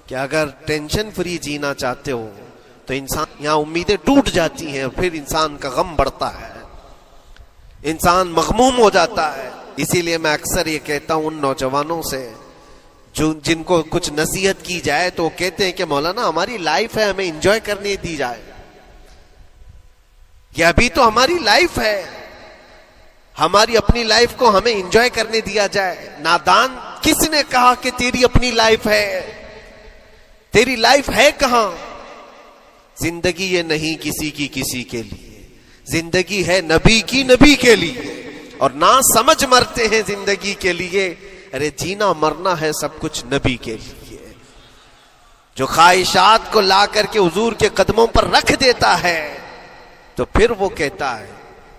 کہ اگر tension free جینا چاہتے ہو تو انسان یہاں امیدیں ٹوٹ جاتی ہیں، پھر انسان کا غم بڑھتا ہے، انسان مغموم ہو جاتا ہے۔ اسی لیے میں اکثر یہ کہتا ہوں ان نوجوانوں سے جن کو کچھ نصیحت کی جائے تو وہ کہتے ہیں کہ مولانا ہماری لائف ہے، ہمیں انجوائے کرنے دی جائے، یہ ابھی تو ہماری لائف ہے، ہماری اپنی لائف کو ہمیں انجوائے کرنے دیا جائے۔ نادان کس نے کہا کہ تیری اپنی لائف ہے؟ تیری لائف ہے کہاں؟ زندگی یہ نہیں کسی کی کسی کے لیے، زندگی ہے نبی کی نبی کے لیے، اور نہ سمجھ مرتے ہیں زندگی کے لیے، ارے جینا مرنا ہے سب کچھ نبی کے لیے۔ جو خواہشات کو لا کر کے حضور کے قدموں پر رکھ دیتا ہے تو پھر وہ کہتا ہے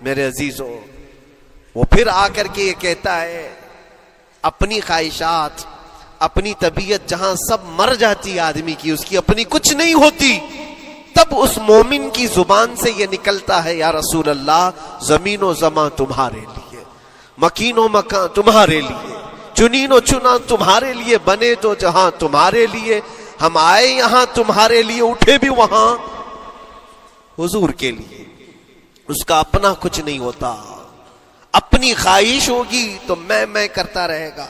میرے عزیزو، وہ پھر آ کر کے یہ کہتا ہے اپنی خواہشات، اپنی طبیعت جہاں سب مر جاتی آدمی کی، اس کی اپنی کچھ نہیں ہوتی، تب اس مومن کی زبان سے یہ نکلتا ہے یا رسول اللہ زمین و زمان تمہارے لیے، مکین و مکان تمہارے لیے، چنین و چنا تمہارے لیے، بنے تو جہاں تمہارے لیے، ہم آئے یہاں تمہارے لیے، اٹھے بھی وہاں حضور کے لیے۔ اس کا اپنا کچھ نہیں ہوتا، اپنی خواہش ہوگی تو میں کرتا رہے گا،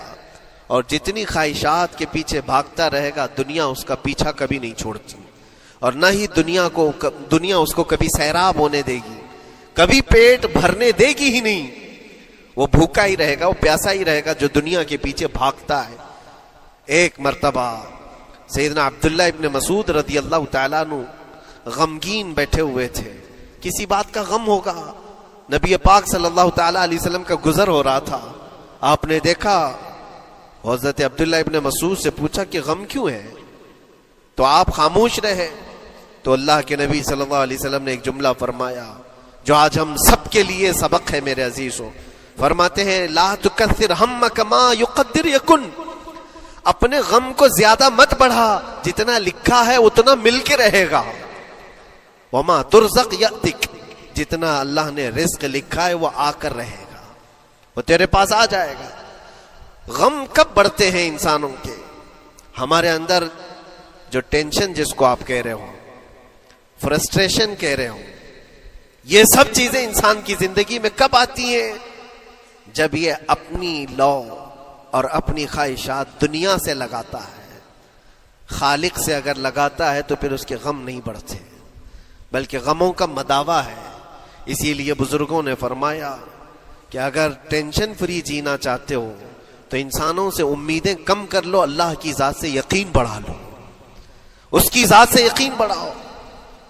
اور جتنی خواہشات کے پیچھے بھاگتا رہے گا دنیا اس کا پیچھا کبھی نہیں چھوڑتی، اور نہ ہی دنیا اس کو کبھی سیراب ہونے دے گی، کبھی پیٹ بھرنے دے گی ہی نہیں، وہ بھوکا ہی رہے گا، وہ پیاسا ہی رہے گا جو دنیا کے پیچھے بھاگتا ہے۔ ایک مرتبہ سیدنا عبداللہ ابن مسعود رضی اللہ تعالیٰ عنہ غمگین بیٹھے ہوئے تھے، کسی بات کا غم ہوگا، نبی پاک صلی اللہ تعالیٰ علیہ وسلم کا گزر ہو رہا تھا، آپ نے دیکھا، حضرت عبداللہ ابن مسعود سے پوچھا کہ غم کیوں ہے؟ تو آپ خاموش رہے، تو اللہ کے نبی صلی اللہ علیہ وسلم نے ایک جملہ فرمایا جو آج ہم سب کے لیے سبق ہے میرے عزیزوں، فرماتے ہیں لا تکثر ہمک ما یقدر یکن، اپنے غم کو زیادہ مت بڑھا، جتنا لکھا ہے اتنا مل کے رہے گا، وما ترزق یأتک، جتنا اللہ نے رزق لکھا ہے وہ آ کر رہے گا، وہ تیرے پاس آ جائے گا۔ غم کب بڑھتے ہیں انسانوں کے؟ ہمارے اندر جو ٹینشن جس کو آپ کہہ رہے ہو، فرسٹریشن کہہ رہے ہو، یہ سب چیزیں انسان کی زندگی میں کب آتی ہیں؟ جب یہ اپنی لو اور اپنی خواہشات دنیا سے لگاتا ہے، خالق سے اگر لگاتا ہے تو پھر اس کے غم نہیں بڑھتے، بلکہ غموں کا مداوع ہے۔ اسی لیے بزرگوں نے فرمایا کہ اگر ٹینشن فری جینا چاہتے ہو تو انسانوں سے امیدیں کم کر لو، اللہ کی ذات سے یقین بڑھا لو، اس کی ذات سے یقین بڑھاؤ۔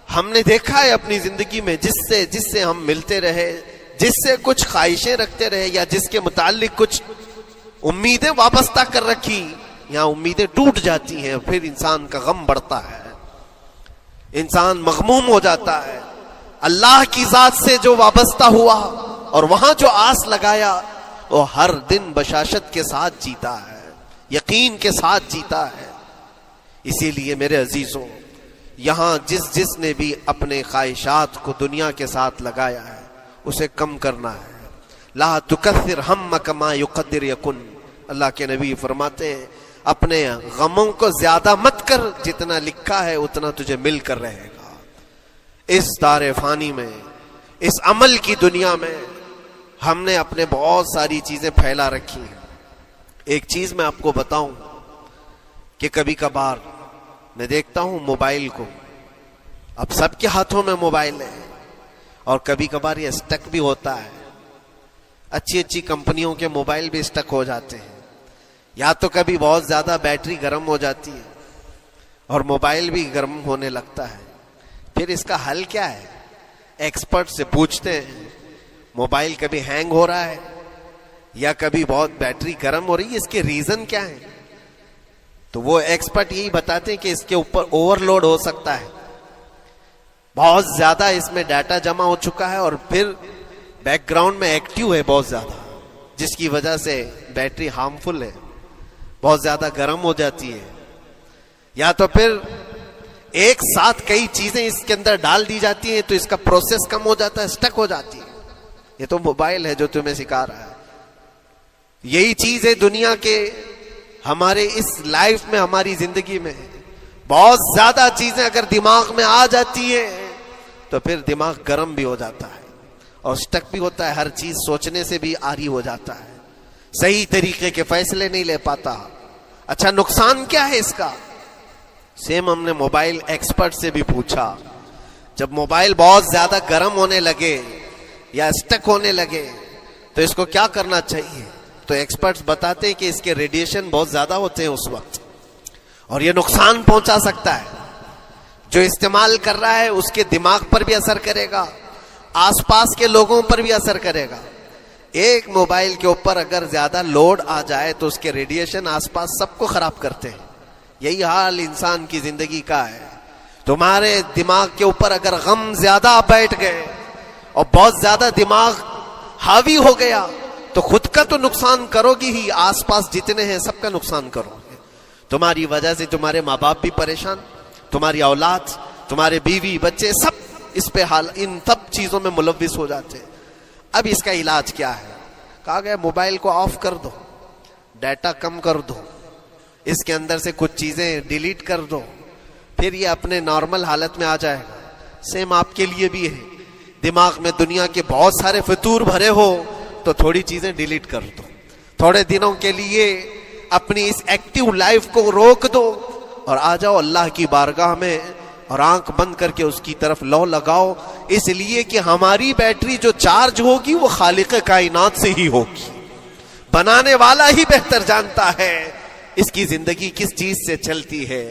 ہم نے دیکھا ہے اپنی زندگی میں جس سے ہم ملتے رہے، جس سے کچھ خواہشیں رکھتے رہے، یا جس کے متعلق کچھ امیدیں وابستہ کر رکھی، یہاں امیدیں ٹوٹ جاتی ہیں، پھر انسان کا غم بڑھتا ہے، انسان مغموم ہو جاتا ہے۔ اللہ کی ذات سے جو وابستہ ہوا اور وہاں جو آس لگایا، وہ ہر دن بشاشت کے ساتھ جیتا ہے، یقین کے ساتھ جیتا ہے۔ اسی لیے میرے عزیزوں، یہاں جس نے بھی اپنے خواہشات کو دنیا کے ساتھ لگایا ہے اسے کم کرنا ہے۔ لا تکثر ہمک ما یقدر یکن، اللہ کے نبی فرماتے ہیں اپنے غموں کو زیادہ مت کر، جتنا لکھا ہے اتنا تجھے مل کر رہے گا۔ اس دار فانی میں، اس عمل کی دنیا میں ہم نے اپنے بہت ساری چیزیں پھیلا رکھی ہیں۔ ایک چیز میں آپ کو بتاؤں کہ کبھی کبھار میں دیکھتا ہوں موبائل کو، اب سب کے ہاتھوں میں موبائل ہے، اور کبھی کبھار یہ اسٹک بھی ہوتا ہے، اچھی کمپنیوں کے موبائل بھی اسٹک ہو جاتے ہیں، یا تو کبھی بہت زیادہ بیٹری گرم ہو جاتی ہے اور موبائل بھی گرم ہونے لگتا ہے۔ پھر اس کا حل کیا ہے؟ ایکسپرٹ سے پوچھتے ہیں، موبائل کبھی ہینگ ہو رہا ہے یا کبھی بہت بیٹری گرم ہو رہی ہے، اس کے ریزن کیا ہے؟ تو وہ ایکسپرٹ یہی بتاتے ہیں کہ اس کے اوپر اوور لوڈ ہو سکتا ہے، بہت زیادہ اس میں ڈیٹا جمع ہو چکا ہے، اور پھر بیک گراؤنڈ میں ایکٹیو ہے بہت زیادہ، جس کی وجہ سے بیٹری ہارمفل ہے، بہت زیادہ گرم ہو جاتی ہے، یا تو پھر ایک ساتھ کئی چیزیں اس کے اندر ڈال دی جاتی ہیں تو اس کا پروسیس کم ہو جاتا ہے، اسٹک ہو جاتی ہے۔ یہ تو موبائل ہے جو تمہیں سکھا رہا ہے۔ یہی چیز ہے دنیا کے ہمارے اس لائف میں، ہماری زندگی میں، بہت زیادہ چیزیں اگر دماغ میں آ جاتی ہیں تو پھر دماغ گرم بھی ہو جاتا ہے اور سٹک بھی ہوتا ہے، ہر چیز سوچنے سے بھی عاری ہو جاتا ہے، صحیح طریقے کے فیصلے نہیں لے پاتا۔ اچھا نقصان کیا ہے اس کا؟ سیم ہم نے موبائل ایکسپرٹ سے بھی پوچھا، جب موبائل بہت زیادہ گرم ہونے لگے یا سٹک ہونے لگے تو اس کو کیا کرنا چاہیے؟ تو ایکسپرٹس بتاتے ہیں کہ اس کے ریڈیشن بہت زیادہ ہوتے ہیں اس وقت، اور یہ نقصان پہنچا سکتا ہے۔ جو استعمال کر رہا ہے اس کے دماغ پر بھی اثر کرے گا، آس پاس کے لوگوں پر بھی اثر کرے گا۔ ایک موبائل کے اوپر اگر زیادہ لوڈ آ جائے تو اس کے ریڈیشن آس پاس سب کو خراب کرتے ہیں۔ یہی حال انسان کی زندگی کا ہے۔ تمہارے دماغ کے اوپر اگر غم زیادہ بیٹھ گئے اور بہت زیادہ دماغ حاوی ہو گیا تو خود کا تو نقصان کرو گی ہی، آس پاس جتنے ہیں سب کا نقصان کرو گے۔ تمہاری وجہ سے تمہارے ماں باپ بھی پریشان، تمہاری اولاد، تمہارے بیوی بچے سب اس پہ ان سب چیزوں میں ملوث ہو جاتے ہیں۔ اب اس کا علاج کیا ہے؟ کہا گیا موبائل کو آف کر دو، ڈیٹا کم کر دو، اس کے اندر سے کچھ چیزیں ڈیلیٹ کر دو، پھر یہ اپنے نارمل حالت میں آ جائے گا۔ سیم آپ کے لیے بھی ہے، دماغ میں دنیا کے بہت سارے فطور بھرے ہو تو تھوڑی چیزیں ڈیلیٹ کر دو، تھوڑے دنوں کے لیے اپنی اس ایکٹیو لائف کو روک دو اور آ جاؤ اللہ کی بارگاہ میں اور آنکھ بند کر کے اس کی طرف لو لگاؤ، اس لیے کہ ہماری بیٹری جو چارج ہوگی وہ خالق کائنات سے ہی ہوگی، بنانے والا ہی بہتر جانتا ہے اس کی زندگی کس چیز سے چلتی ہے۔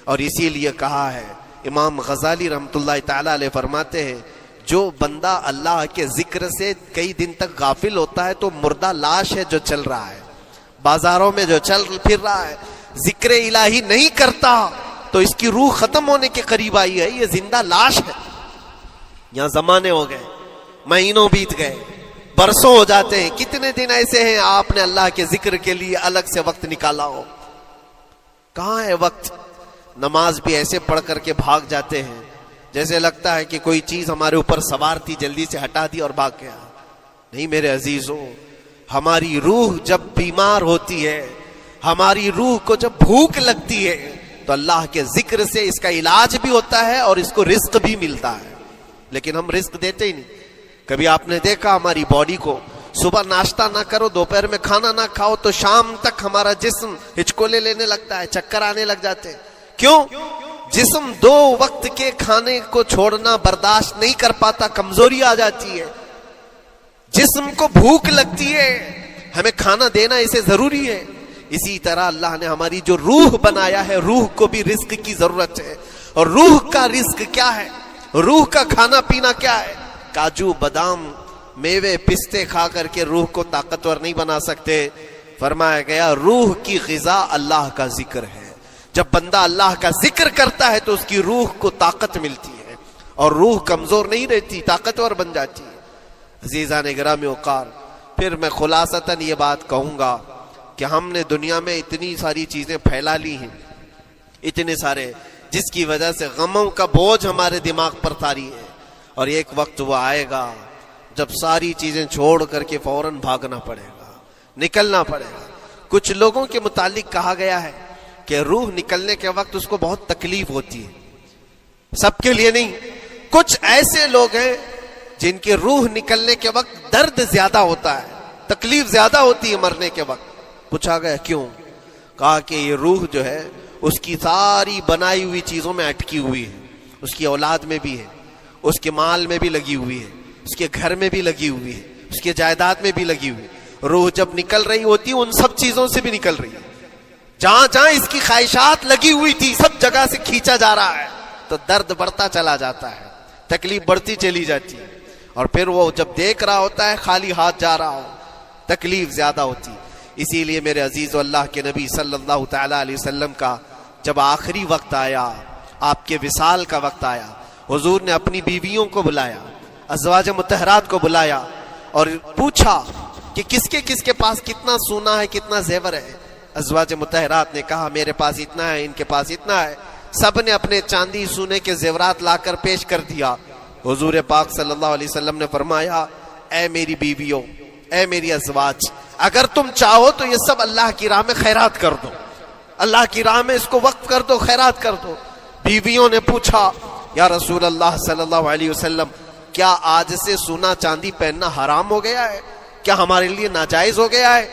اور اسی لیے کہا ہے، امام غزالی رحمۃ اللہ تعالی علیہ فرماتے ہیں، جو بندہ اللہ کے ذکر سے کئی دن تک غافل ہوتا ہے تو مردہ لاش ہے جو چل رہا ہے، بازاروں میں جو چل پھر رہا ہے، ذکر الہی نہیں کرتا تو اس کی روح ختم ہونے کے قریب آئی ہے، یہ زندہ لاش ہے۔ یہاں زمانے ہو گئے، مہینوں بیت گئے، برسوں ہو جاتے ہیں، کتنے دن ایسے ہیں آپ نے اللہ کے ذکر کے لیے الگ سے وقت نکالا ہو؟ کہاں ہے وقت؟ نماز بھی ایسے پڑھ کر کے بھاگ جاتے ہیں جیسے لگتا ہے کہ کوئی چیز ہمارے اوپر سوار تھی، جلدی سے ہٹا دی اور بھاگ گیا۔ نہیں میرے عزیزوں، ہماری روح جب بیمار ہوتی ہے، ہماری روح کو جب بھوک لگتی ہے تو اللہ کے ذکر سے اس کا علاج بھی ہوتا ہے اور اس کو رزق بھی ملتا ہے، لیکن ہم رزق دیتے ہی نہیں۔ کبھی آپ نے دیکھا ہماری باڈی کو، صبح ناشتہ نہ کرو، دوپہر میں کھانا نہ کھاؤ تو شام تک ہمارا جسم ہچکولے لینے لگتا ہے، چکر آنے لگ جاتے ہیں۔ کیوں؟ جسم 2 وقت کے کھانے کو چھوڑنا برداشت نہیں کر پاتا، کمزوری آ جاتی ہے، جسم کو بھوک لگتی ہے، ہمیں کھانا دینا اسے ضروری ہے۔ اسی طرح اللہ نے ہماری جو روح بنایا ہے، روح کو بھی رزق کی ضرورت ہے۔ اور روح کا رزق کیا ہے؟ روح کا کھانا پینا کیا ہے؟ کاجو بادام میوے پستے کھا کر کے روح کو طاقتور نہیں بنا سکتے۔ فرمایا گیا روح کی غذا اللہ کا ذکر ہے۔ جب بندہ اللہ کا ذکر کرتا ہے تو اس کی روح کو طاقت ملتی ہے اور روح کمزور نہیں رہتی، طاقتور بن جاتی ہے۔ عزیزان گرامی وقار، پھر میں خلاصتاً یہ بات کہوں گا کہ ہم نے دنیا میں اتنی ساری چیزیں پھیلا لی ہیں، اتنے سارے، جس کی وجہ سے غموں کا بوجھ ہمارے دماغ پر طاری ہے، اور ایک وقت وہ آئے گا جب ساری چیزیں چھوڑ کر کے فوراً بھاگنا پڑے گا، نکلنا پڑے گا۔ کچھ لوگوں کے متعلق کہا گیا ہے کہ روح نکلنے کے وقت اس کو بہت تکلیف ہوتی ہے، سب کے لیے نہیں۔ کچھ ایسے لوگ ہیں جن کی روح نکلنے کے وقت درد زیادہ ہوتا ہے، تکلیف زیادہ ہوتی ہے مرنے کے وقت۔ پوچھا گیا کیوں؟ کہا کہ یہ روح جو ہے اس کی ساری بنائی ہوئی چیزوں میں اٹکی ہوئی ہے، اس کی اولاد میں بھی ہے، اس کے مال میں بھی لگی ہوئی ہے، اس کے گھر میں بھی لگی ہوئی ہے، اس کے جائیداد میں بھی لگی ہوئی ہے۔ روح جب نکل رہی ہوتی ہے ان سب چیزوں سے بھی نکل رہی ہے، جہاں جہاں اس کی خواہشات لگی ہوئی تھی سب جگہ سے کھینچا جا رہا ہے، تو درد بڑھتا چلا جاتا ہے، تکلیف بڑھتی چلی جاتی ہے، اور پھر وہ جب دیکھ رہا ہوتا ہے خالی ہاتھ جا رہا ہو، تکلیف زیادہ ہوتی۔ اسی لیے میرے عزیز و اللہ کے نبی صلی اللہ تعالی علیہ وسلم کا جب آخری وقت آیا، آپ کے وصال کا وقت آیا، حضور نے اپنی بیویوں کو بلایا، ازواج مطہرات کو بلایا اور پوچھا کہ کس کے پاس کتنا سونا ہے، کتنا زیور ہے۔ ازواج مطہرات نے کہا میرے پاس اتنا ہے، ان کے پاس اتنا ہے۔ سب نے اپنے چاندی سونے کے زیورات لا کر پیش کر دیا۔ حضور پاک صلی اللہ علیہ وسلم نے فرمایا اے میری بیویوں، اے میری ازواج، اگر تم چاہو تو یہ سب اللہ کی راہ میں خیرات کر دو، اللہ کی راہ میں اس کو وقف کر دو، خیرات کر دو۔ بیویوں نے پوچھا یا رسول اللہ صلی اللہ علیہ وسلم کیا آج سے سونا چاندی پہننا حرام ہو گیا ہے؟ کیا ہمارے لیے ناجائز ہو گیا ہے؟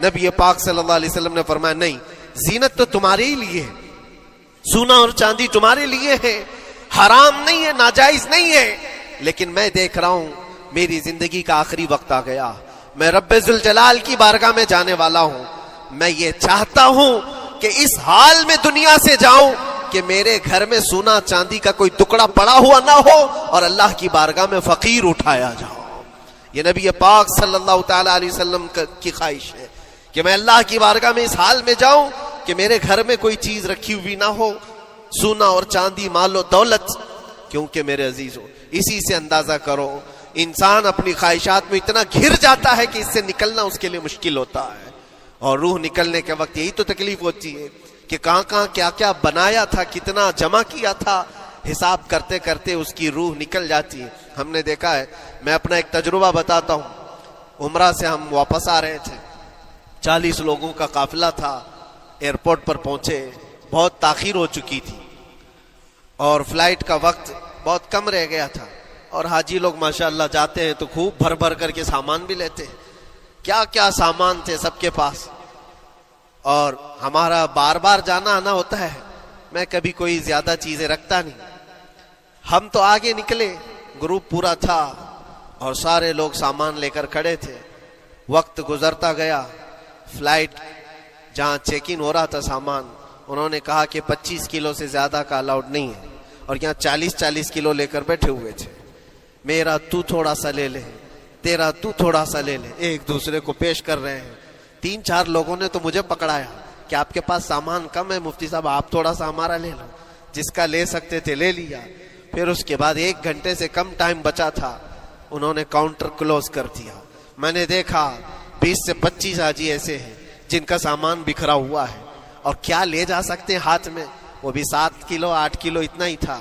نبی پاک صلی اللہ علیہ وسلم نے فرمایا نہیں، زینت تو تمہارے ہی لیے ہے، سونا اور چاندی تمہارے لیے ہے، حرام نہیں ہے، ناجائز نہیں ہے، لیکن میں دیکھ رہا ہوں میری زندگی کا آخری وقت آ گیا، میں رب ذوالجلال کی بارگاہ میں جانے والا ہوں، میں یہ چاہتا ہوں کہ اس حال میں دنیا سے جاؤں کہ میرے گھر میں سونا چاندی کا کوئی ٹکڑا پڑا ہوا نہ ہو اور اللہ کی بارگاہ میں فقیر اٹھایا جاؤ۔ یہ نبی پاک صلی اللہ تعالی علیہ وسلم کی خواہش ہے کہ میں اللہ کی بارگاہ میں اس حال میں جاؤں کہ میرے گھر میں کوئی چیز رکھی ہوئی نہ ہو، سونا اور چاندی، مال و دولت، کیونکہ میرے عزیزوں اسی سے اندازہ کرو انسان اپنی خواہشات میں اتنا گھر جاتا ہے کہ اس سے نکلنا اس کے لیے مشکل ہوتا ہے، اور روح نکلنے کے وقت یہی تو تکلیف ہوتی ہے کہ کہاں کہاں کیا کیا بنایا تھا، کتنا جمع کیا تھا، حساب کرتے کرتے اس کی روح نکل جاتی ہے۔ ہم نے دیکھا ہے، میں اپنا ایک تجربہ بتاتا ہوں، عمرہ سے ہم واپس آ رہے تھے، 40 لوگوں کا قافلہ تھا، ایئرپورٹ پر پہنچے، بہت تاخیر ہو چکی تھی اور فلائٹ کا وقت بہت کم رہ گیا تھا، اور حاجی لوگ ماشاءاللہ جاتے ہیں تو خوب بھر بھر کر کے سامان بھی لیتے ہیں، کیا کیا سامان تھے سب کے پاس، اور ہمارا بار بار جانا آنا ہوتا ہے، میں کبھی کوئی زیادہ چیزیں رکھتا نہیں۔ ہم تو آگے نکلے، گروپ پورا تھا اور سارے لوگ سامان لے کر کھڑے تھے، وقت گزرتا گیا، فلائٹ جہاں چیک ان ہو رہا تھا سامان، انہوں نے کہا کہ 25 کلو سے زیادہ کا الاؤڈ نہیں ہے، اور یہاں 40 کلو لے کر بیٹھے ہوئے تھے، میرا تو تھوڑا سا لے لے، تیرا تو تھوڑا سا لے لے، ایک دوسرے کو پیش کر رہے ہیں۔ 3-4 لوگوں نے تو مجھے پکڑایا کہ آپ کے پاس سامان کم ہے مفتی صاحب، آپ تھوڑا سا ہمارا لے لو، جس کا لے سکتے تھے لے لیا۔ پھر اس کے بعد 1 گھنٹے سے کم ٹائم بچا تھا، انہوں نے کاؤنٹر کلوز کر دیا۔ میں نے دیکھا 20 سے 25 حاجی ایسے ہیں جن کا سامان بکھرا ہوا ہے، اور کیا لے جا سکتے ہیں ہاتھ میں، وہ بھی 7 کلو 8 کلو اتنا ہی تھا۔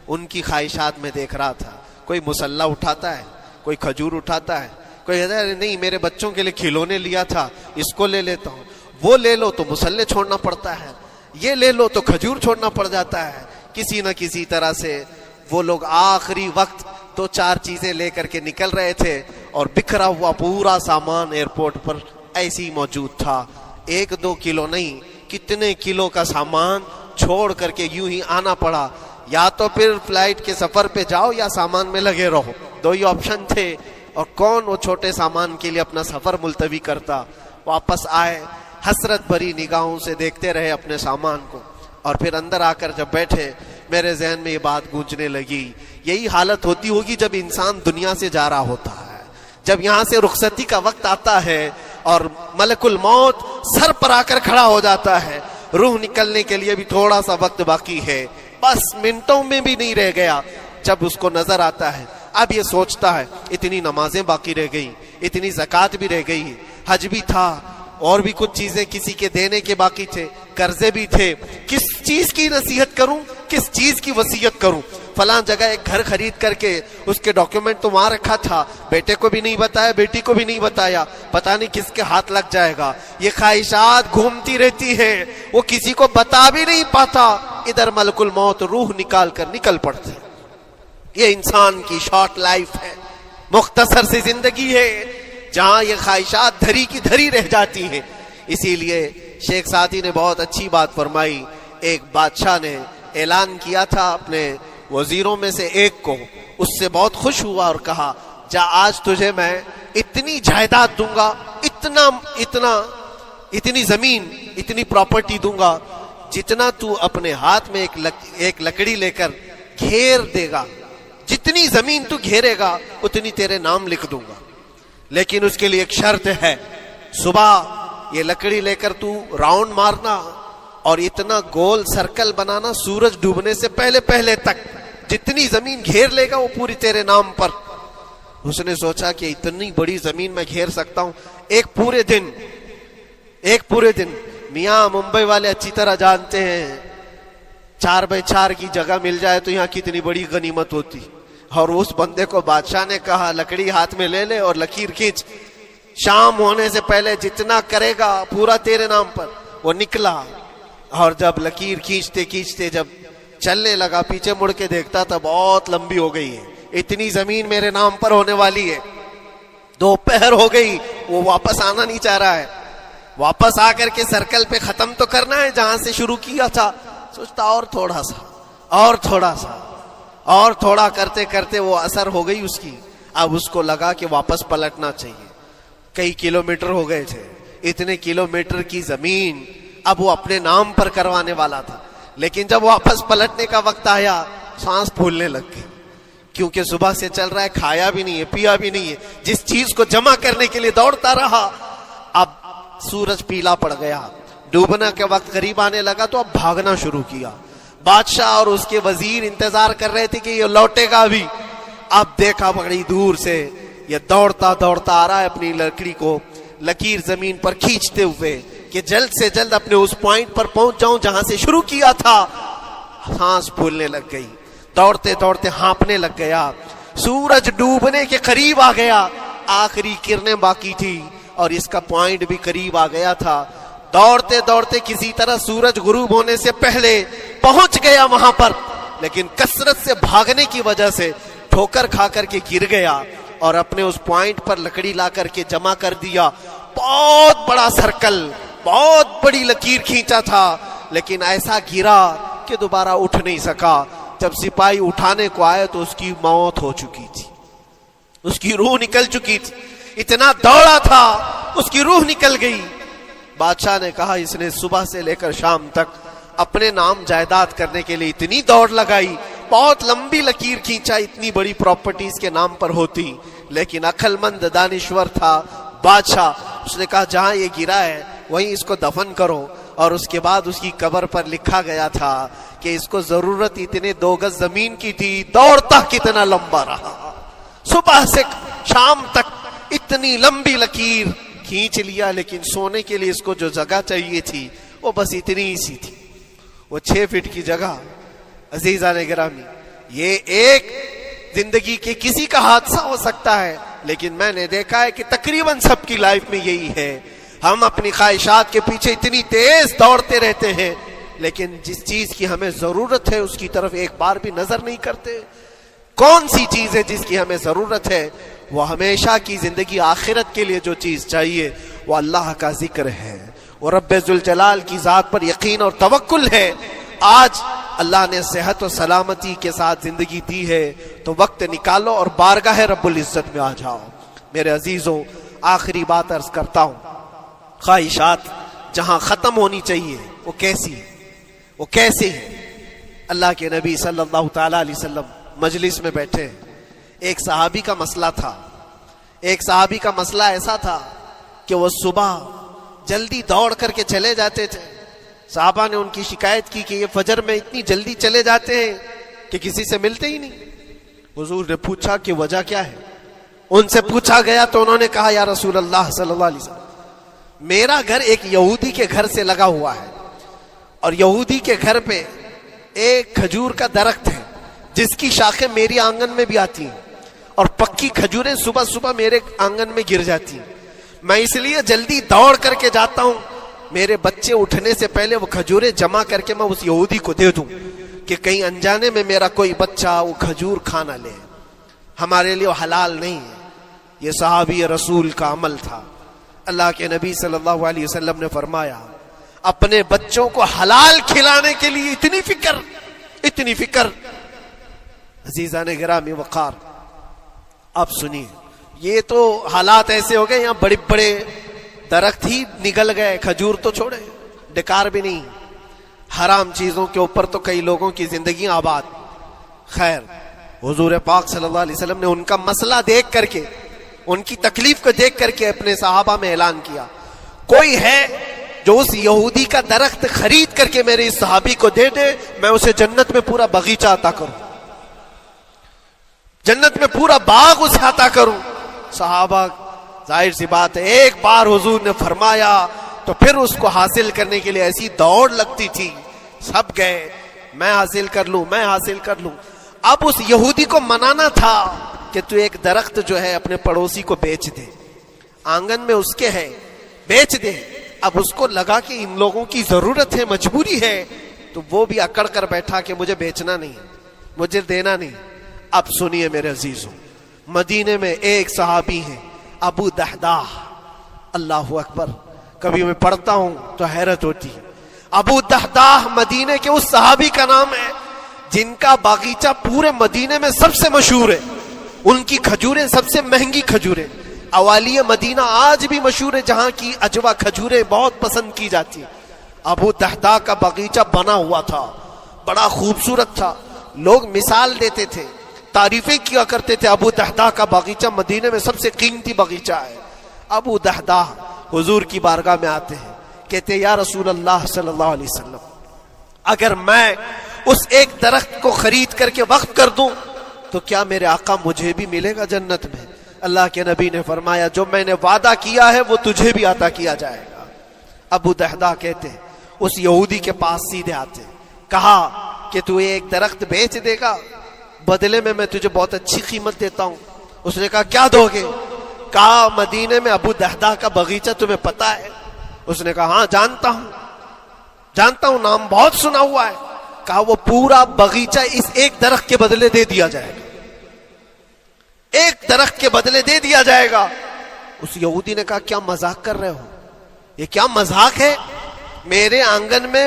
ان کی خواہشات میں دیکھ رہا تھا، کوئی مسلح اٹھاتا ہے، کوئی کھجور اٹھاتا ہے، کوئی کہتا ہے نہیں میرے بچوں کے لیے کھلونے لیا تھا اس کو لے لیتا ہوں، وہ لے لو تو مسلح چھوڑنا پڑتا ہے، یہ لے لو تو کھجور چھوڑنا پڑ جاتا ہے۔ کسی نہ کسی طرح سے وہ لوگ آخری وقت 2-4 چیزیں لے کر کے نکل رہے تھے، اور بکھرا ہوا پورا سامان ایئرپورٹ پر ایسے ہی موجود تھا، 1-2 کلو نہیں، کتنے کلو کا سامان چھوڑ کر کے یوں ہی آنا پڑا۔ یا تو پھر فلائٹ کے سفر پہ جاؤ یا سامان میں لگے رہو، 2 ہی آپشن تھے، اور کون وہ چھوٹے سامان کے لیے اپنا سفر ملتوی کرتا۔ واپس آئے، حسرت بھری نگاہوں سے دیکھتے رہے اپنے سامان کو، اور پھر اندر آ کر جب بیٹھے میرے ذہن میں یہ بات گونجنے لگی، یہی حالت ہوتی ہوگی جب انسان دنیا سے جا رہا ہوتا ہے، جب یہاں سے رخصتی کا وقت آتا ہے اور ملک الموت سر پر آ کر کھڑا ہو جاتا ہے، روح نکلنے کے لیے بھی تھوڑا سا وقت باقی ہے، بس منٹوں میں بھی نہیں رہ گیا، جب اس کو نظر آتا ہے اب یہ سوچتا ہے اتنی نمازیں باقی رہ گئی، اتنی زکوٰۃ بھی رہ گئی، حج بھی تھا، اور بھی کچھ چیزیں کسی کے دینے کے باقی تھے، قرضے بھی تھے، کس چیز کی نصیحت کروں، کس چیز کی وصیت کروں؟ فلاں جگہ ایک گھر خرید کر کے اس کے ڈاکیومنٹ تو وہاں رکھا تھا، بیٹے کو بھی نہیں بتایا، بیٹی کو بھی نہیں بتایا، پتہ نہیں کس کے ہاتھ لگ جائے گا۔ یہ خواہشات گھومتی رہتی ہیں، وہ کسی کو بتا بھی نہیں پاتا، ادھر ملک الموت روح نکال کر نکل پڑتے۔ یہ انسان کی شارٹ لائف ہے، مختصر سی زندگی ہے، جہاں یہ خواہشات دھری کی دھری رہ جاتی ہیں۔ اسی لیے شیخ سعدی نے بہت اچھی بات فرمائی، ایک بادشاہ نے اعلان کیا تھا اپنے وزیروں میں سے ایک کو، اس سے بہت خوش ہوا اور کہا جا آج تجھے میں اتنی جائیداد دوں گا، اتنی زمین، اتنی پراپرٹی دوں گا، جتنا تو اپنے ہاتھ میں ایک لکڑی لے کر گھیر دے گا، جتنی زمین تو گھیرے گا اتنی تیرے نام لکھ دوں گا، لیکن اس کے لیے ایک شرط ہے، صبح یہ لکڑی لے کر تو راؤنڈ مارنا اور اتنا گول سرکل بنانا سورج ڈوبنے سے پہلے تک، جتنی زمین گھیر لے گا وہ پوری تیرے نام پر۔ اس نے سوچا کہ اتنی بڑی زمین میں گھیر سکتا ہوں ایک پورے دن۔ میاں ممبئی والے اچھی طرح جانتے ہیں 4x4 کی جگہ مل جائے تو یہاں کتنی بڑی غنیمت ہوتی، اور اس بندے کو بادشاہ نے کہا لکڑی ہاتھ میں لے لے اور لکیر کھینچ، شام ہونے سے پہلے جتنا کرے گا پورا تیرے نام پر۔ وہ نکلا، اور جب لکیر کھینچتے کھینچتے جب چلنے لگا پیچھے مڑ کے دیکھتا تھا بہت لمبی ہو گئی ہے, اتنی زمین میرے نام پر ہونے والی ہے. دوپہر ہو گئی, وہ واپس آنا نہیں چاہ رہا ہے, واپس آ کر کے سرکل پہ ختم تو کرنا ہے جہاں سے شروع کیا تھا. سوچتا اور تھوڑا سا اور تھوڑا سا اور تھوڑا کرتے کرتے وہ اثر ہو گئی اس کی. اب اس کو لگا کہ واپس پلٹنا چاہیے. کئی کلومیٹر ہو گئے تھے, اتنے کلومیٹر کی زمین اب وہ اپنے نام پر کروانے والا تھا. لیکن جب واپس پلٹنے کا وقت آیا سانس پھولنے لگ گئی, کیونکہ صبح سے چل رہا ہے, کھایا بھی نہیں ہے, پیا بھی نہیں ہے, جس چیز کو جمع کرنے کے لیے دوڑتا رہا. اب سورج پیلا پڑ گیا, ڈوبنا کے وقت قریب آنے لگا تو اب بھاگنا شروع کیا. بادشاہ اور اس کے وزیر انتظار کر رہے تھے کہ یہ لوٹے گا بھی. اب دیکھا بڑی دور سے یہ دوڑتا دوڑتا آ رہا ہے اپنی لکڑی کو لکیر زمین پر کھینچتے ہوئے کہ جلد سے جلد اپنے اس پوائنٹ پر پہنچ جاؤں جہاں سے شروع کیا تھا. سانس پھولنے لگ گئی, دوڑتے دوڑتے ہانپنے لگ گیا. سورج ڈوبنے کے قریب آ گیا, آخری کرنیں باقی تھی اور اس کا پوائنٹ بھی قریب آ گیا تھا. دوڑتے دوڑتے کسی طرح سورج غروب ہونے سے پہلے پہنچ گیا وہاں پر, لیکن کثرت سے بھاگنے کی وجہ سے ٹھوکر کھا کر کے گر گیا اور اپنے اس پوائنٹ پر لکڑی لا کر کے جمع کر دیا. بہت بڑا سرکل, بہت بڑی لکیر کھینچا تھا, لیکن ایسا گرا کہ دوبارہ اٹھ نہیں سکا. جب سپاہی اٹھانے کو آئے تو اس کی موت ہو چکی تھی, اس کی روح نکل چکی تھی. اتنا دوڑا تھا اس کی روح نکل گئی. بادشاہ نے کہا اس نے صبح سے لے کر شام تک اپنے نام جائیداد کرنے کے لیے اتنی دوڑ لگائی, بہت لمبی لکیر کھینچا, اتنی بڑی پراپرٹیز کے نام پر ہوتی, لیکن عقل مند دانشور تھا بادشاہ. اس نے کہا جہاں یہ گرا ہے وہیں اس کو دفن کرو. اور اس کے بعد اس کی قبر پر لکھا گیا تھا کہ اس کو ضرورت اتنے 2 گز زمین کی تھی, دوڑتا کتنا لمبا رہا, صبح سے شام تک اتنی لمبی لکیر کھینچ لیا, لیکن سونے کے لیے اس کو جو جگہ چاہیے تھی وہ بس اتنی ہی سی تھی, وہ 6 فٹ کی جگہ. عزیزان گرامی, یہ ایک زندگی کے کسی کا حادثہ ہو سکتا ہے, لیکن میں نے دیکھا ہے کہ تقریباً سب کی لائف میں یہی ہے. ہم اپنی خواہشات کے پیچھے اتنی تیز دوڑتے رہتے ہیں, لیکن جس چیز کی ہمیں ضرورت ہے اس کی طرف ایک بار بھی نظر نہیں کرتے. کون سی چیز ہے جس کی ہمیں ضرورت ہے؟ وہ ہمیشہ کی زندگی آخرت کے لیے جو چیز چاہیے وہ اللہ کا ذکر ہے, وہ رب ذوالجلال کی ذات پر یقین اور توکل ہے. آج اللہ نے صحت و سلامتی کے ساتھ زندگی دی ہے تو وقت نکالو اور بارگاہ رب العزت میں آ جاؤ. میرے عزیزوں, آخری بات عرض کرتا ہوں, خواہشات جہاں ختم ہونی چاہیے وہ کیسی ہے, وہ کیسے ہے؟ اللہ کے نبی صلی اللہ تعالی علیہ وسلم مجلس میں بیٹھے, ایک صحابی کا مسئلہ تھا. ایک صحابی کا مسئلہ ایسا تھا کہ وہ صبح جلدی دوڑ کر کے چلے جاتے تھے. صحابہ نے ان کی شکایت کی کہ یہ فجر میں اتنی جلدی چلے جاتے ہیں کہ کسی سے ملتے ہی نہیں. حضور نے پوچھا کہ وجہ کیا ہے؟ ان سے پوچھا گیا تو انہوں نے کہا یا رسول اللہ صلی اللہ علیہ وسلم, میرا گھر ایک یہودی کے گھر سے لگا ہوا ہے, اور یہودی کے گھر پہ ایک کھجور کا درخت ہے جس کی شاخیں میری آنگن میں بھی آتی ہیں, اور پکی کھجوریں صبح صبح میرے آنگن میں گر جاتی ہیں. میں اس لیے جلدی دوڑ کر کے جاتا ہوں, میرے بچے اٹھنے سے پہلے وہ کھجوریں جمع کر کے میں اس یہودی کو دے دوں کہ کہیں انجانے میں میرا کوئی بچہ وہ کھجور کھانا لے. ہمارے لیے وہ حلال نہیں ہے. یہ صحابی رسول کا عمل تھا. اللہ کے نبی صلی اللہ علیہ وسلم نے فرمایا اپنے بچوں کو حلال کھلانے کے لیے اتنی فکر, اتنی فکر. عزیزان گرامی وقار, آپ سنیے, یہ تو حالات ایسے ہو گئے یہاں بڑے بڑے درخت ہی نگل گئے, کھجور تو چھوڑے, ڈکار بھی نہیں. حرام چیزوں کے اوپر تو کئی لوگوں کی زندگی آباد. خیر, حضور پاک صلی اللہ علیہ وسلم نے ان کا مسئلہ دیکھ کر کے, ان کی تکلیف کو دیکھ کر کے اپنے صحابہ میں اعلان کیا, کوئی ہے جو اس یہودی کا درخت خرید کر کے میرے اس صحابی کو دے دے, میں اسے جنت میں پورا باغیچہ عطا کروں, جنت میں پورا باغ اسے عطا کروں. صحابہ ظاہر سی بات ہے ایک بار حضور نے فرمایا تو پھر اس کو حاصل کرنے کے لیے ایسی دوڑ لگتی تھی, سب گئے میں حاصل کر لوں, میں حاصل کر لوں. اب اس یہودی کو منانا تھا کہ تو ایک درخت جو ہے اپنے پڑوسی کو بیچ دے, آنگن میں اس کے ہے, بیچ دے. اب اس کو لگا کہ ان لوگوں کی ضرورت ہے, مجبوری ہے, تو وہ بھی اکڑ کر بیٹھا کہ مجھے بیچنا نہیں, مجھے دینا نہیں. اب سنیے میرے عزیزوں, مدینے میں ایک صحابی ہیں ابو دحداح. اللہ اکبر, کبھی میں پڑھتا ہوں تو حیرت ہوتی ہے. ابو دحداح مدینے کے اس صحابی کا نام ہے جن کا باغیچہ پورے مدینے میں سب سے مشہور ہے. ان کی کھجوریں سب سے مہنگی کھجوریں. اوالی مدینہ آج بھی مشہور ہے, جہاں کی اجوا کھجوریں بہت پسند کی جاتی ہیں. ابو دحداح کا باغیچہ بنا ہوا تھا, بڑا خوبصورت تھا. لوگ مثال دیتے تھے, تعریفیں کیا کرتے تھے, ابو دحداح کا باغیچہ مدینے میں سب سے قیمتی باغیچہ ہے. ابو دحداح حضور کی بارگاہ میں آتے ہیں, کہتے یا رسول اللہ صلی اللہ علیہ وسلم, اگر میں اس ایک درخت کو خرید کر کے وقف کر دوں تو کیا میرے آقا مجھے بھی ملے گا جنت میں؟ اللہ کے نبی نے فرمایا جو میں نے وعدہ کیا ہے وہ تجھے بھی عطا کیا جائے گا. ابو دحداح کہتے ہیں اس یہودی کے پاس سیدھے آتے, کہا کہ تو ایک درخت بیچ دے گا, بدلے میں میں تجھے بہت اچھی قیمت دیتا ہوں. اس نے کہا کیا دو گے؟ کہا مدینے میں ابو دحداح کا باغیچہ تمہیں پتا ہے؟ اس نے کہا ہاں جانتا ہوں, نام بہت سنا ہوا ہے. کہا وہ پورا باغیچہ اس ایک درخت کے بدلے دے دیا جائے گا, ایک درخت کے بدلے دے دیا جائے گا. اس یہودی نے کہا کیا مذاق کر رہے ہو؟ یہ کیا مذاق ہے؟ میرے آنگن میں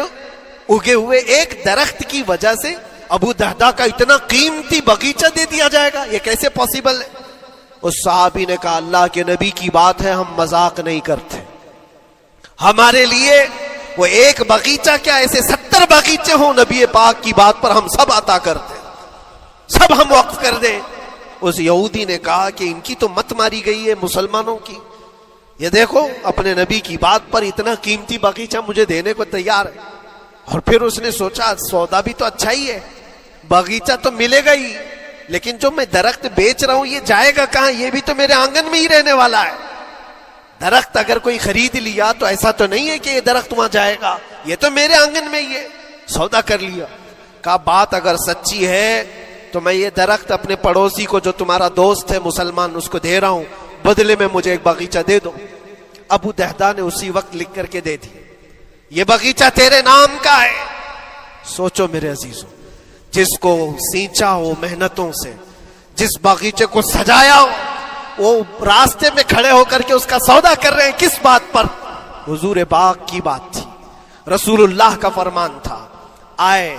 اگے ہوئے ایک درخت کی وجہ سے ابو دحداح کا اتنا قیمتی باغیچہ دے دیا جائے گا, یہ کیسے پاسبل ہے؟ اس صحابی نے کہا اللہ کے نبی کی بات ہے, ہم مذاق نہیں کرتے. ہمارے لیے وہ ایک باغیچہ کیا, ایسے 70 باغیچے ہوں, نبی پاک کی بات پر ہم سب عطا کر دیں, سب ہم وقف کر دیں. اس یہودی نے کہا کہ ان کی تو مت ماری گئی ہے مسلمانوں کی, یہ دیکھو اپنے نبی کی بات پر اتنا قیمتی باغیچہ مجھے دینے کو تیار ہے. اور پھر اس نے سوچا سودا بھی تو اچھا ہی ہے, باغیچہ تو ملے گا ہی, لیکن جو میں درخت بیچ رہا ہوں یہ جائے گا کہاں؟ یہ بھی تو میرے آنگن میں ہی رہنے والا ہے. درخت اگر کوئی خرید لیا تو ایسا تو نہیں ہے کہ یہ درخت وہاں جائے گا, یہ تو میرے آنگن میں ہی ہے. سودا کر لیا. کہا بات اگر سچی ہے تو میں یہ درخت اپنے پڑوسی کو جو تمہارا دوست ہے مسلمان اس کو دے رہا ہوں, بدلے میں مجھے ایک باغیچہ دے دو. ابو دحداح نے اسی وقت لکھ کر کے دے دی, یہ باغیچہ تیرے نام کا ہے. سوچو میرے عزیزوں, جس کو سینچا ہو محنتوں سے, جس باغیچے کو سجایا ہو, وہ راستے میں کھڑے ہو کر کے اس کا سودا کر رہے ہیں. کس بات پر؟ حضور پاک کی بات تھی, رسول اللہ کا فرمان تھا. آئے,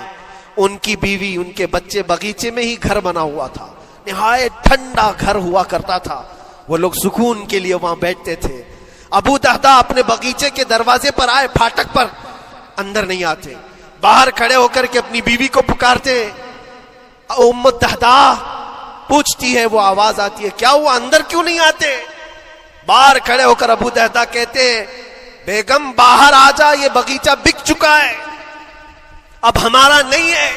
ان کی بیوی ان کے بچے, باغیچے میں ہی گھر بنا ہوا تھا, نہایت ٹھنڈا گھر ہوا کرتا تھا, وہ لوگ سکون کے لیے وہاں بیٹھتے تھے. ابو دحداح اپنے باغیچے کے دروازے پر آئے, پھاٹک پر, اندر نہیں آتے, باہر کھڑے ہو کر کے اپنی بیوی کو پکارتے. ام دحداح پوچھتی ہے, وہ آواز آتی ہے کیا ہوا, اندر کیوں نہیں آتے؟ باہر کھڑے ہو کر ابو دحداح کہتے بیگم باہر آ جا, یہ باغیچہ بک چکا ہے, اب ہمارا نہیں ہے,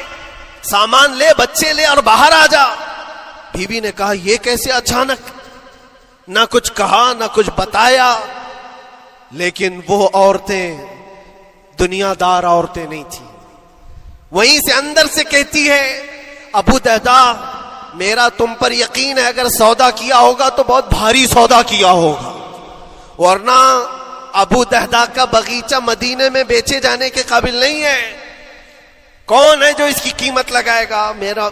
سامان لے, بچے لے اور باہر آ جا. بیوی نے کہا یہ کیسے اچانک؟ نہ کچھ کہا نہ کچھ بتایا. لیکن وہ عورتیں دنیا دار عورتیں نہیں تھی. وہیں سے اندر سے کہتی ہے ابو دحداح میرا تم پر یقین ہے, اگر سودا کیا ہوگا تو بہت بھاری سودا کیا ہوگا, ورنہ ابو دحداح کا باغیچہ مدینے میں بیچے جانے کے قابل نہیں ہے. کون ہے جو اس کی قیمت لگائے گا؟ میرا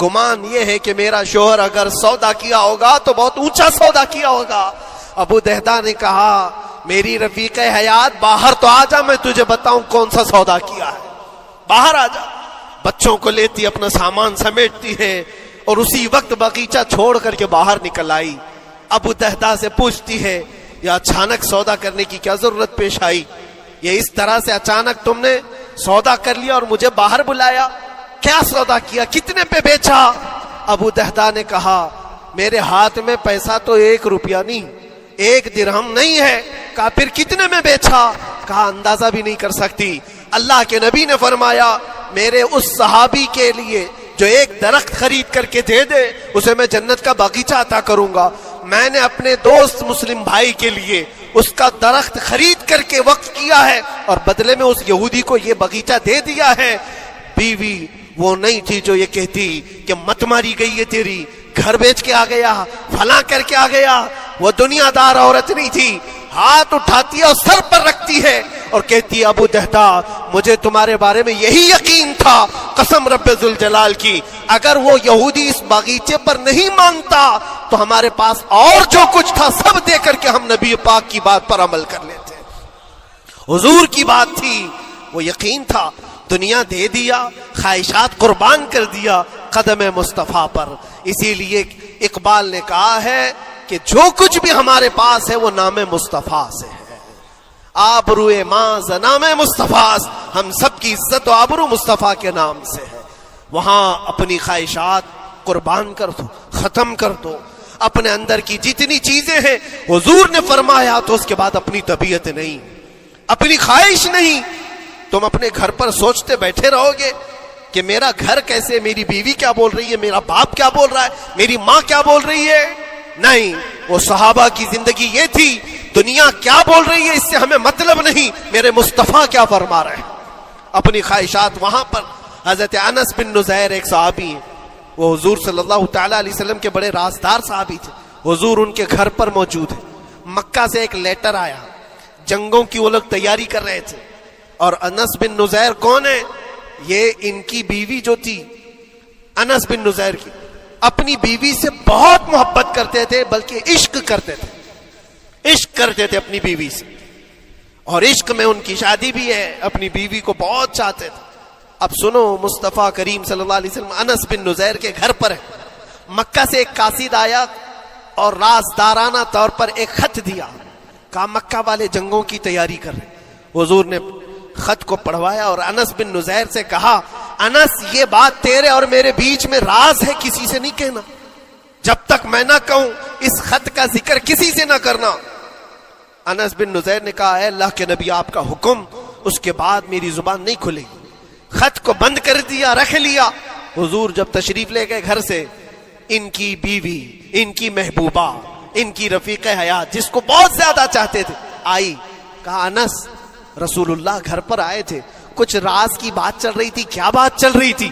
گمان یہ ہے کہ میرا شوہر اگر سودا کیا ہوگا تو بہت اونچا سودا کیا ہوگا. ابو دحداح نے کہا میری رفیق حیات باہر تو آ جا, میں تجھے بتاؤں کون سا سودا کیا ہے, باہر آ جا. بچوں کو لیتی, اپنا سامان سمیٹتی ہے اور اسی وقت باغیچہ چھوڑ کر کے باہر نکل آئی. ابو دحداح سے پوچھتی ہے یہ اچانک سودا کرنے کی کیا ضرورت پیش آئی؟ یہ اس طرح سے اچانک تم نے سودا کر لیا اور مجھے باہر بلایا, کیا سودا کیا, کتنے پہ بیچا؟ ابو دحداح نے کہا میرے ہاتھ میں پیسہ تو 1 روپیہ نہیں, 1 درہم نہیں ہے. کہا پھر کتنے میں بیچا؟ کہا اندازہ بھی نہیں کر سکتی. اللہ کے نبی نے فرمایا میرے اس صحابی کے لیے جو ایک درخت خرید کر کے دے دے اسے میں جنت کا باغیچہ عطا کروں گا. میں نے اپنے دوست مسلم بھائی کے لیے اس کا درخت خرید کر کے وقف کیا ہے اور بدلے میں اس یہودی کو یہ باغیچہ دے دیا ہے. بیوی وہ نہیں تھی جو یہ کہتی کہ مت ماری گئی ہے تیری, گھر بیچ کے آ گیا, فلاں کر کے آ گیا. وہ دنیا دار عورت نہیں تھی. ہاتھ اٹھاتی ہے اور سر پر رکھتی ہے اور کہتی ہے ابو دہدا مجھے تمہارے بارے میں یہی یقین تھا، قسم رب ذوالجلال کی اگر وہ یہودی اس باغیچے پر نہیں مانتا تو ہمارے پاس اور جو کچھ تھا سب دے کر کے ہم نبی پاک کی بات پر عمل کر لیتے۔ حضور کی بات تھی، وہ یقین تھا، دنیا دے دیا، خواہشات قربان کر دیا قدم مصطفیٰ پر۔ اسی لیے اقبال نے کہا ہے کہ جو کچھ بھی ہمارے پاس ہے وہ نام مصطفیٰ سے ہے، آبرو ماز نام مصطفیٰ، ہم سب کی عزت و آبرو مصطفیٰ کے نام سے ہے۔ وہاں اپنی خواہشات قربان کر دو، ختم کر دو، اپنے اندر کی جتنی چیزیں ہیں حضور نے فرمایا تو اس کے بعد اپنی طبیعت نہیں، اپنی خواہش نہیں۔ تم اپنے گھر پر سوچتے بیٹھے رہو گے کہ میرا گھر کیسے، میری بیوی کیا بول رہی ہے، میرا باپ کیا بول رہا ہے، میری ماں کیا بول رہی ہے؟ نہیں، وہ صحابہ کی زندگی یہ تھی، دنیا کیا بول رہی ہے اس سے ہمیں مطلب نہیں، میرے مصطفیٰ کیا فرما رہے ہیں۔ اپنی خواہشات وہاں پر۔ حضرت انس بن نزیر ایک صحابی ہیں، وہ حضور صلی اللہ تعالی علیہ وسلم کے بڑے رازدار صحابی تھے، حضور ان کے گھر پر موجود ہے۔ مکہ سے ایک لیٹر آیا، جنگوں کی وہ لوگ تیاری کر رہے تھے، اور انس بن نزیر کون ہے؟ یہ ان کی بیوی جو تھی انس بن نزیر کی، اپنی بیوی سے بہت محبت کرتے تھے، بلکہ عشق کرتے تھے، عشق کرتے تھے اپنی بیوی سے، اور عشق میں ان کی شادی بھی ہے، اپنی بیوی کو بہت چاہتے تھے۔ اب سنو، مصطفیٰ کریم صلی اللہ علیہ وسلم انس بن نزیر کے گھر پر ہے، مکہ سے ایک قاصد آیا اور رازدارانہ طور پر ایک خط دیا، کہا مکہ والے جنگوں کی تیاری کر رہے۔ حضور نے خط کو پڑھوایا اور انس بن نزیر سے کہا انس یہ بات تیرے اور میرے بیچ میں راز ہے، کسی سے نہیں کہنا، جب تک میں نہ کہوں اس خط کا ذکر کسی سے نہ کرنا۔ انس بن نزیر نے کہا اے اللہ کے نبی آپ کا حکم، اس کے بعد میری زبان نہیں کھلے گی۔ خط کو بند کر دیا، رکھ لیا۔ حضور جب تشریف لے گئے گھر سے، ان کی بیوی، ان کی محبوبہ، ان کی رفیق حیات جس کو بہت زیادہ چاہتے تھے آئی، کہا انس رسول اللہ گھر پر آئے تھے، کچھ راز کی بات چل رہی تھی، کیا بات چل رہی تھی؟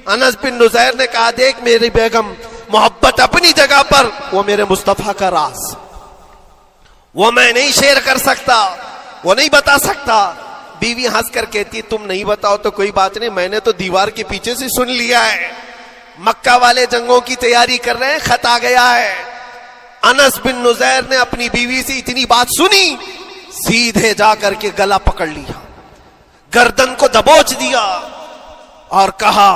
انس بن نزیر نے کہا دیکھ میری بیگم، محبت اپنی جگہ پر، وہ میرے مصطفیٰ کا راز، وہ میں نہیں شیئر کر سکتا، وہ نہیں بتا سکتا۔ بیوی ہنس کر کہتی تم نہیں بتاؤ تو کوئی بات نہیں، میں نے تو دیوار کے پیچھے سے سن لیا ہے، مکہ والے جنگوں کی تیاری کر رہے ہیں، خط آ گیا ہے۔ انس بن نزیر نے اپنی بیوی سے اتنی بات سنی، سیدھے جا کر کے گلا پکڑ لیا، گردن کو دبوچ دیا اور کہا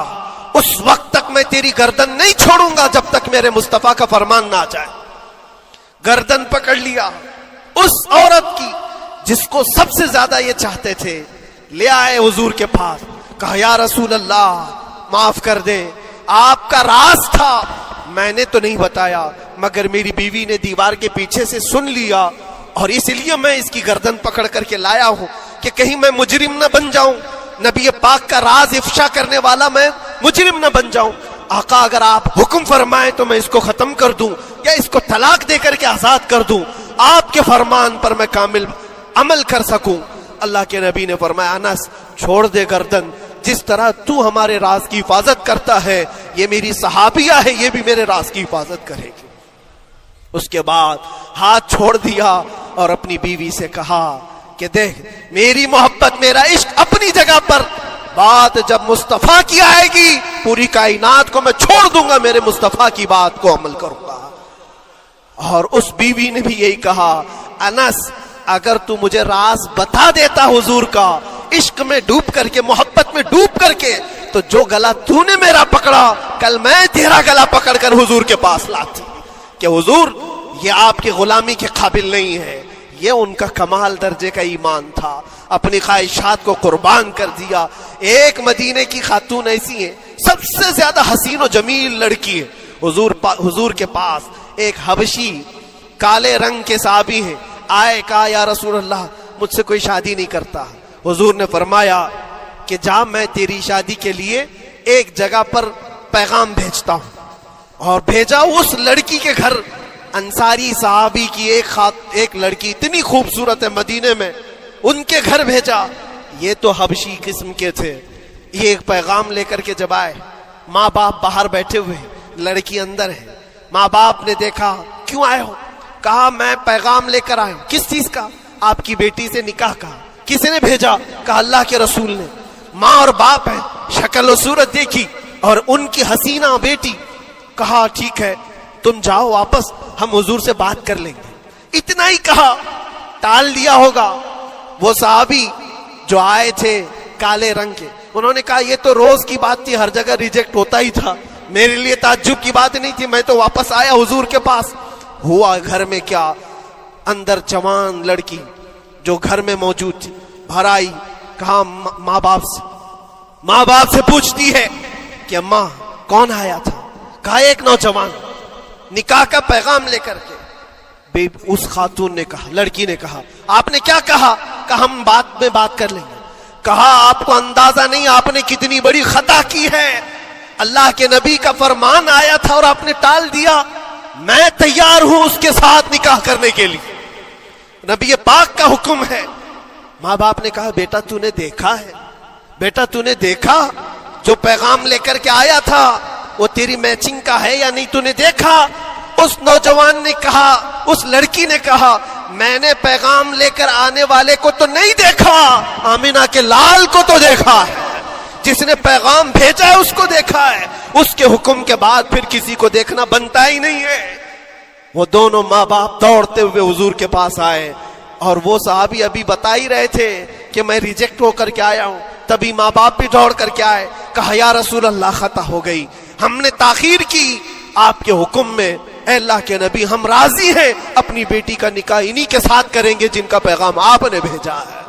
اس وقت تک میں تیری گردن نہیں چھوڑوں گا جب تک میرے مصطفیٰ کا فرمان نہ آ جائے۔ گردن پکڑ لیا اس عورت کی جس کو سب سے زیادہ یہ چاہتے تھے، لے آئے حضور کے پاس، کہا یا رسول اللہ معاف کر دے، آپ کا راز تھا، میں نے تو نہیں بتایا، مگر میری بیوی نے دیوار کے پیچھے سے سن لیا، اور اس لیے میں اس کی گردن پکڑ کر کے لایا ہوں کہ کہیں میں مجرم نہ بن جاؤں، نبی پاک کا راز افشا کرنے والا میں مجرم نہ بن جاؤں۔ آقا اگر آپ حکم فرمائیں تو میں اس کو ختم کر دوں یا اس کو طلاق دے کر کے آزاد کر دوں، آپ کے فرمان پر میں کامل عمل کر سکوں۔ اللہ کے نبی نے فرمایا انس چھوڑ دے گردن، جس طرح تو ہمارے راز کی حفاظت کرتا ہے، یہ میری صحابیہ ہے، یہ بھی میرے راز کی حفاظت کرے گی۔ اس کے بعد ہاتھ چھوڑ دیا اور اپنی بیوی سے کہا کہ دیکھ میری محبت، میرا عشق اپنی جگہ پر، بات جب مصطفیٰ کی آئے گی پوری کائنات کو میں چھوڑ دوں گا، میرے مصطفیٰ کی بات کو عمل کروں گا۔ اور اس بیوی نے بھی یہی کہا انس اگر تو مجھے راز بتا دیتا حضور کا، عشق میں ڈوب کر کے، محبت میں ڈوب کر کے، تو جو گلا تو نے میرا پکڑا کل میں تیرا گلا پکڑ کر حضور کے پاس لاتی کہ حضور یہ آپ کی غلامی کے قابل نہیں ہے۔ یہ ان کا کمال درجے کا ایمان تھا، اپنی خواہشات کو قربان کر دیا۔ ایک مدینے کی خاتون ایسی ہے، سب سے زیادہ حسین و جمیل لڑکی ہے، حضور کے پاس ایک حبشی کالے رنگ کے صحابی ہیں، آئے کہا یا رسول اللہ مجھ سے کوئی شادی نہیں کرتا۔ حضور نے فرمایا کہ جا میں تیری شادی کے لیے ایک جگہ پر پیغام بھیجتا ہوں، اور بھیجا اس لڑکی کے گھر، انصاری صحابی کی ایک لڑکی اتنی خوبصورت ہے مدینے میں، ان کے گھر بھیجا۔ یہ تو حبشی قسم کے تھے، یہ ایک پیغام لے کر کے جب آئے، ماں باپ باہر بیٹھے ہوئے، لڑکی اندر ہے، ماں باپ نے دیکھا کیوں آئے ہو؟ کہا میں پیغام لے کر آیا ہوں. کس چیز کا؟ آپ کی بیٹی سے نکاح کا. کس نے بھیجا؟ کہا اللہ کے رسول نے. ماں اور باپ ہے، شکل و صورت دیکھی اور ان کی حسینہ بیٹی. کہا ٹھیک ہے تم جاؤ واپس، ہم حضور سے بات کر لیں گے. اتنا ہی کہا، ٹال دیا ہوگا. وہ صحابی جو آئے تھے کالے رنگ کے، انہوں نے کہا یہ تو روز کی بات تھی، ہر جگہ ریجیکٹ ہوتا ہی تھا، میرے لیے تعجب کی بات نہیں تھی، میں تو واپس آیا حضور کے پاس. ہوا گھر میں کیا، اندر جوان لڑکی جو گھر میں موجود تھی بھر آئی. کہا ماں باپ سے پوچھتی ہے کہ اماں کون آیا تھا؟ کہا ایک نوجوان نکاح کا پیغام لے کر کے. اس خاتون نے کہا، لڑکی نے کہا آپ نے کیا کہا؟ کہا ہم بعد میں بات کر لیں گے. کہا آپ کو اندازہ نہیں آپ نے کتنی بڑی خطا کی ہے، اللہ کے نبی کا فرمان آیا تھا اور آپ نے ٹال دیا. میں تیار ہوں اس کے ساتھ نکاح کرنے کے لیے، نبی پاک کا حکم ہے. ماں باپ نے کہا بیٹا تو نے دیکھا ہے، بیٹا تو نے دیکھا جو پیغام لے کر کے آیا تھا وہ تیری میچنگ کا ہے یا نہیں، تو نے دیکھا؟ اس نوجوان نے کہا، اس لڑکی نے کہا میں نے پیغام لے کر آنے والے کو تو نہیں دیکھا، آمینہ کے لال کو تو دیکھا ہے، جس نے پیغام بھیجا ہے اس کو دیکھا ہے. اس کے حکم کے بعد پھر کسی کو دیکھنا بنتا ہی نہیں ہے. وہ دونوں ماں باپ دوڑتے ہوئے حضور کے پاس آئے اور وہ صحابی ابھی بتا ہی رہے تھے کہ میں ریجیکٹ ہو کر کے آیا ہوں. تبھی ماں باپ بھی دوڑ کر کے آئے. کہا یا رسول اللہ خطا ہو گئی، ہم نے تاخیر کی آپ کے حکم میں. اے اللہ کے نبی ہم راضی ہیں، اپنی بیٹی کا نکاح انہی کے ساتھ کریں گے جن کا پیغام آپ نے بھیجا ہے.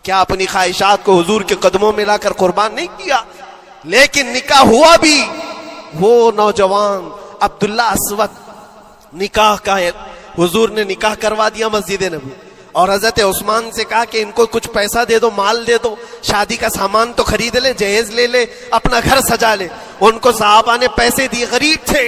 کیا اپنی خواہشات کو حضور کے قدموں میں لا کر قربان نہیں کیا؟ لیکن نکاح ہوا بھی. وہ نوجوان عبداللہ اسود نکاح کا ہے، حضور نے نکاح کروا دیا مسجد نبوی اور حضرت عثمان سے کہا کہ ان کو کچھ پیسہ دے دو، مال دے دو، شادی کا سامان تو خرید لے، جہیز لے لے، اپنا گھر سجا لے. ان کو صحابہ نے پیسے دیے، غریب تھے،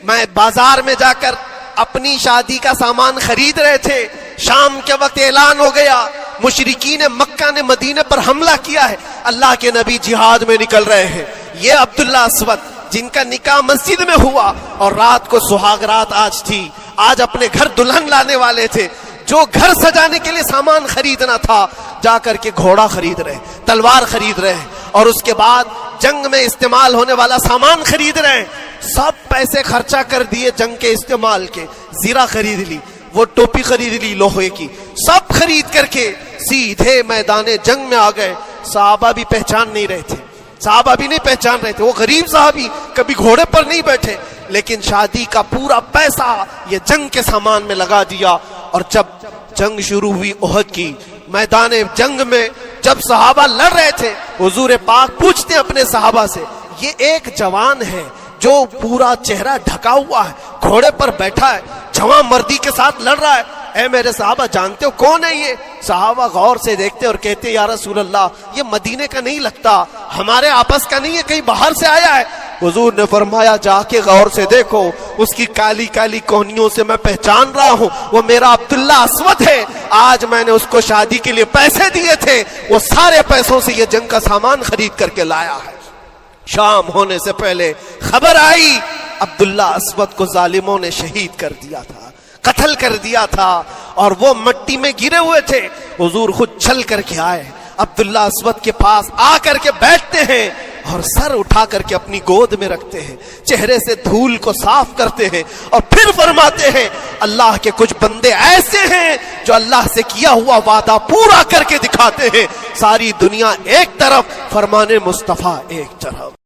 میں بازار میں جا کر اپنی شادی کا سامان خرید رہے تھے. شام کے وقت اعلان ہو گیا مشرکین مکہ نے مدینے پر حملہ کیا ہے، اللہ کے نبی جہاد میں نکل رہے ہیں. یہ عبداللہ اسود جن کا نکاح مسجد میں ہوا اور رات کو سہاگ رات آج تھی، آج اپنے گھر دلہن لانے والے تھے، جو گھر سجانے کے لیے سامان خریدنا تھا جا کر کے گھوڑا خرید رہے، تلوار خرید رہے اور اس کے بعد جنگ میں استعمال ہونے والا سامان خرید رہے. سب پیسے خرچہ کر دیے جنگ کے استعمال کے. زیرہ خرید لی، وہ ٹوپی خرید لی لوہے کی، سب خرید کر کے سیدھے میدان جنگ میں آ گئے. صحابہ بھی پہچان نہیں رہے تھے، صحابہ بھی نہیں پہچان رہے تھے. وہ غریب صحابی کبھی گھوڑے پر نہیں بیٹھے، لیکن شادی کا پورا پیسہ یہ جنگ کے سامان میں لگا دیا. اور جب جنگ شروع ہوئی احد کی، میدان جنگ میں جب صحابہ لڑ رہے تھے، حضور پاک پوچھتے اپنے صحابہ سے، یہ ایک جوان ہے جو پورا چہرہ ڈھکا ہوا ہے، گھوڑے پر بیٹھا ہے، جوان مردی کے ساتھ لڑ رہا ہے، اے میرے صحابہ جانتے ہو کون ہے یہ؟ صحابہ غور سے دیکھتے اور کہتے یا رسول اللہ یہ مدینے کا نہیں لگتا، ہمارے آپس کا نہیں ہے، کہیں باہر سے آیا ہے. حضور نے فرمایا جا کے غور سے دیکھو، اس کی کالی کالی کوہنیوں سے میں پہچان رہا ہوں، وہ میرا عبداللہ اسود ہے. آج میں نے اس کو شادی کے لیے پیسے دیے تھے، وہ سارے پیسوں سے یہ جنگ کا سامان خرید کر کے لایا ہے. شام ہونے سے پہلے خبر آئی عبداللہ اسود کو ظالموں نے شہید کر دیا تھا، قتل کر دیا تھا اور وہ مٹی میں گرے ہوئے تھے. حضور خود چل کر کے آئے، عبداللہ اسود کے پاس آ کر کے بیٹھتے ہیں اور سر اٹھا کر کے اپنی گود میں رکھتے ہیں، چہرے سے دھول کو صاف کرتے ہیں اور پھر فرماتے ہیں اللہ کے کچھ بندے ایسے ہیں جو اللہ سے کیا ہوا وعدہ پورا کر کے دکھاتے ہیں. ساری دنیا ایک طرف، فرمان مصطفیٰ ایک طرف.